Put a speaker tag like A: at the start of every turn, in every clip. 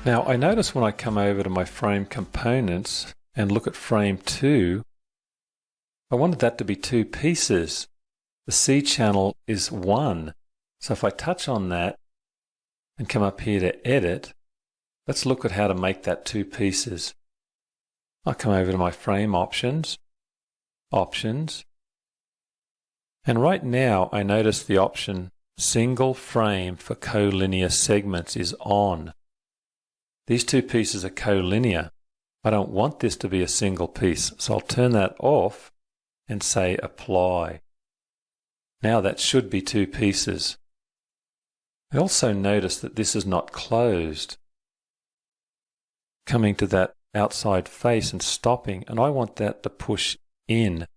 A: Now I notice when I come over to my frame components and look at frame 2, I wanted that to be 2 pieces. The C channel is 1. So if I touch on that and come up here to edit, let's look at how to make that 2 pieces. I'll come over to my frame options, and right now I notice the option single frame for collinear segments is on. These 2 pieces are collinear. I don't want this to be a single piece, so I'll turn that off and say apply. Now that should be 2 pieces. I also notice that this is not closed. Coming to that outside face and stopping, and I want that to push in.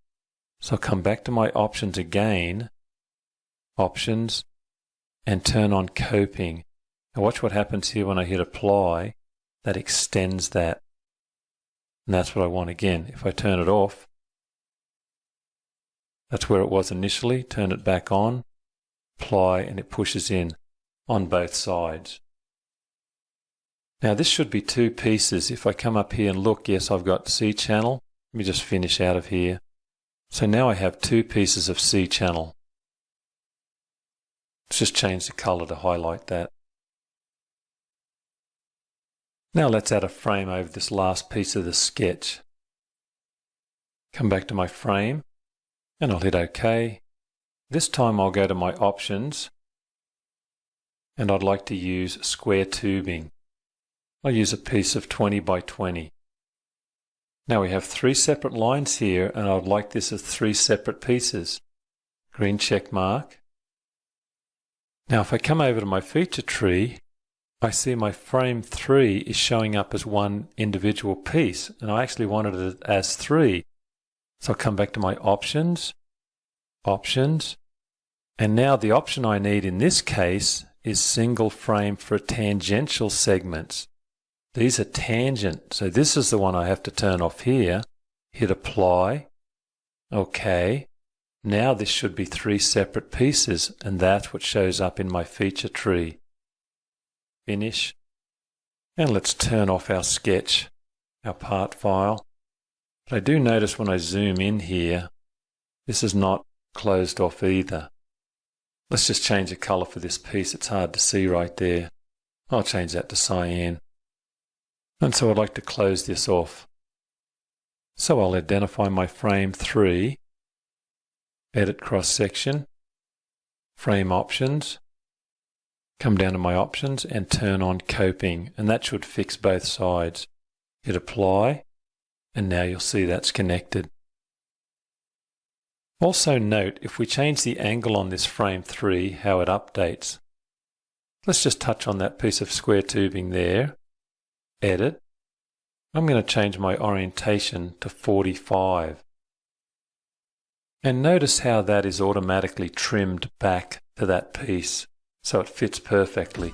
A: So I'll come back to my options again, options, and turn on coping. Now watch what happens here when I hit apply. That extends that. And that's what I want again. If I turn it off, that's where it was initially. Turn it back on, apply, and it pushes in on both sides. Now this should be 2 pieces. If I come up here and look, yes, I've got C channel. Let me just finish out of here. So now I have 2 pieces of C channel. Let's just change the color to highlight that. Now let's add a frame over this last piece of the sketch. Come back to my frame and I'll hit OK. This time I'll go to my options and I'd like to use square tubing. I'll use a piece of 20 by 20. Now we have 3 separate lines here and I'd like this as 3 separate pieces. Green check mark. Now if I come over to my feature tree, I see my frame 3 is showing up as one individual piece, and I actually wanted it as 3. So I'll come back to my options, and now the option I need in this case is single frame for tangential segments. These are tangent, so this is the one I have to turn off here. Hit apply. OK. Now this should be 3 separate pieces, and that's what shows up in my feature tree. Finish. And let's turn off our sketch, our part file. But I do notice when I zoom in here, this is not closed off either. Let's just change the color for this piece. It's hard to see right there. I'll change that to cyan. And so I'd like to close this off. So I'll identify my frame 3, edit cross section, frame options, come down to my options and turn on coping, and that should fix both sides. Hit apply, and now you'll see that's connected. Also note, if we change the angle on this frame 3, how it updates. Let's just touch on that piece of square tubing there. Edit. I'm going to change my orientation to 45. And notice how that is automatically trimmed back to that piece, so it fits perfectly.